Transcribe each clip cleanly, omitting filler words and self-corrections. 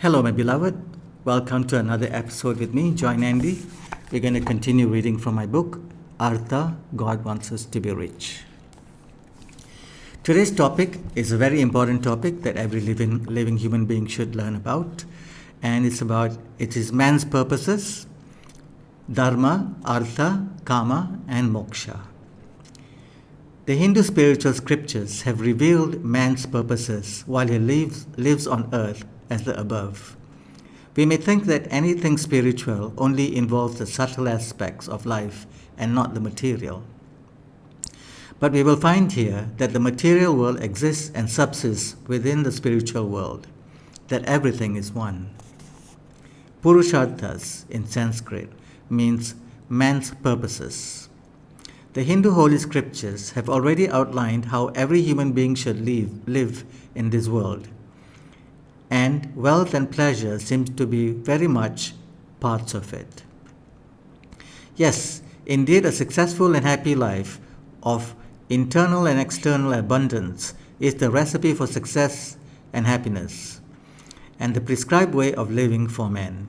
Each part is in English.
Hello, my beloved. Welcome to another episode with me. Join Andy. We're going to continue reading from my book, Artha, God Wants Us to Be Rich. Today's topic is a very important topic that every living human being should learn about. And it is man's purposes, Dharma, Artha, Kama, and Moksha. The Hindu spiritual scriptures have revealed man's purposes while he lives on earth as the above. We may think that anything spiritual only involves the subtle aspects of life and not the material. But we will find here that the material world exists and subsists within the spiritual world, that everything is one. Purusharthas in Sanskrit means man's purposes. The Hindu holy scriptures have already outlined how every human being should live in this world. And wealth and pleasure seems to be very much parts of it. Yes, indeed, a successful and happy life of internal and external abundance is the recipe for success and happiness, and the prescribed way of living for men.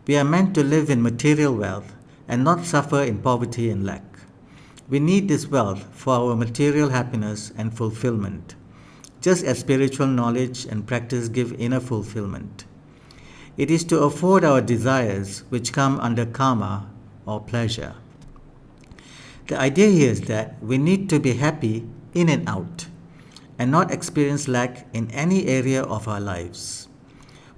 We are meant to live in material wealth and not suffer in poverty and lack. We need this wealth for our material happiness and fulfillment, just as spiritual knowledge and practice give inner fulfillment. It is to afford our desires which come under karma or pleasure. The idea here is that we need to be happy in and out and not experience lack in any area of our lives.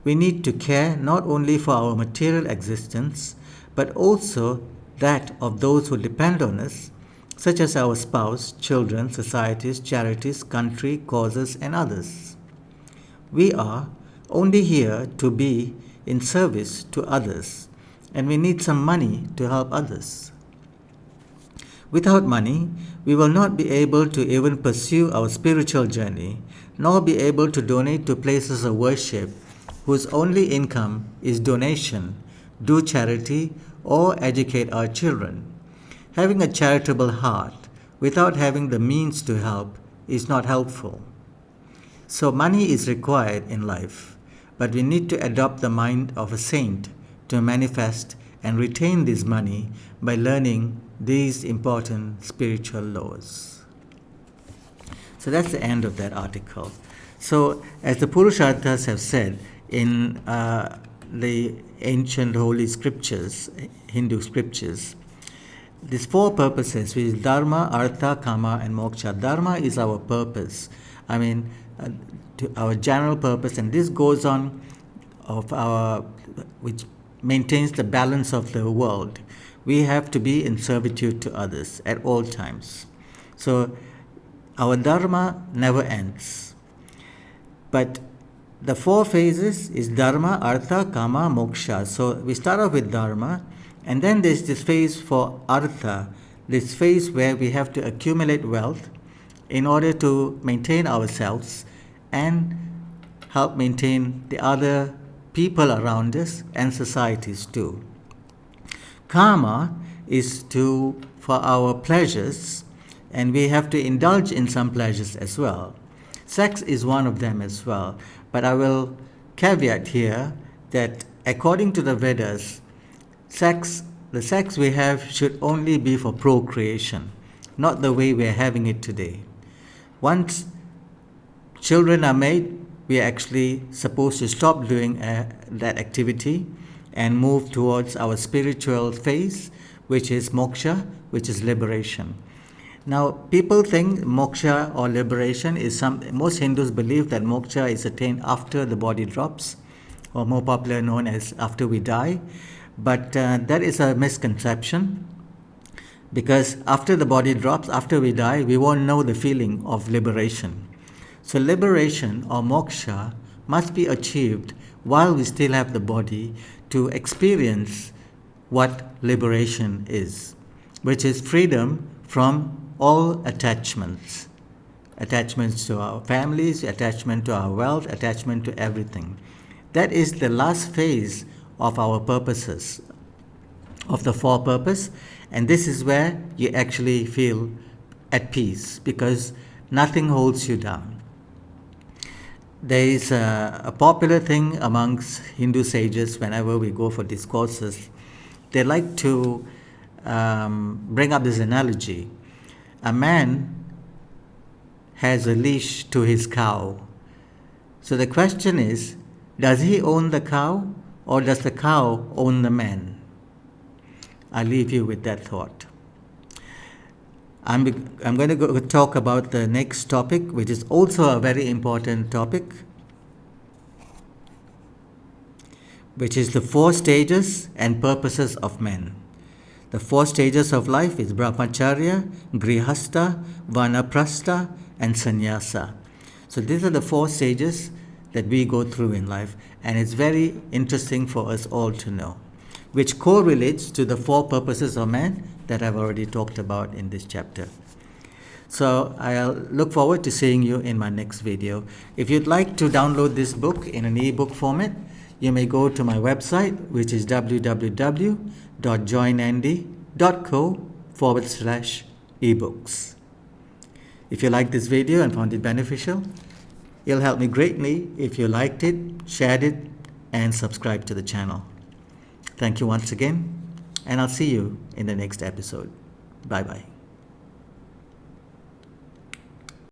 We need to care not only for our material existence but also that of those who depend on us, such as our spouse, children, societies, charities, country, causes, and others. We are only here to be in service to others, and we need some money to help others. Without money, we will not be able to even pursue our spiritual journey, nor be able to donate to places of worship whose only income is donation, do charity, or educate our children. Having a charitable heart without having the means to help is not helpful. So money is required in life, but we need to adopt the mind of a saint to manifest and retain this money by learning these important spiritual laws. So that's the end of that article. So as the Purusharthas have said in the ancient holy scriptures, Hindu scriptures, these four purposes, which is Dharma, Artha, Kama, and Moksha. Dharma is our purpose. Our general purpose, and this goes on which maintains the balance of the world. We have to be in servitude to others at all times. So our Dharma never ends. But the four phases is Dharma, Artha, Kama, Moksha. So we start off with Dharma. And then there's this phase for Artha, this phase where we have to accumulate wealth in order to maintain ourselves and help maintain the other people around us and societies too. Karma is for our pleasures, and we have to indulge in some pleasures as well. Sex is one of them as well. But I will caveat here that according to the Vedas, the sex we have should only be for procreation, not the way we are having it today. Once children are made, we are actually supposed to stop doing that activity and move towards our spiritual phase, which is moksha, which is liberation. Now, people think moksha or liberation is most Hindus believe that moksha is attained after the body drops, or more popularly known as after we die. But that is a misconception, because after the body drops, after we die, we won't know the feeling of liberation. So liberation or moksha must be achieved while we still have the body to experience what liberation is, which is freedom from all attachments. Attachments to our families, attachment to our wealth, attachment to everything. That is the last phase of our purposes, of the four purpose, and this is where you actually feel at peace because nothing holds you down. There is a popular thing amongst Hindu sages whenever we go for discourses. They like to bring up this analogy. A man has a leash to his cow. So the question is, does he own the cow or does the cow own the man? I leave you with that thought. I'm going to go talk about the next topic, which is also a very important topic, which is the 4 stages and purposes of men. The 4 stages of life is brahmacharya, grihastha, vanaprastha, and sannyasa. So these are the 4 stages that we go through in life, and it's very interesting for us all to know, which correlates to the 4 purposes of man that I've already talked about in this chapter. So I'll look forward to seeing you in my next video. If you'd like to download this book in an ebook format, you may go to my website, which is www.joinandy.co/ebooks. If you liked this video and found it beneficial, it'll help me greatly if you liked it, shared it, and subscribed to the channel. Thank you once again, and I'll see you in the next episode. Bye-bye.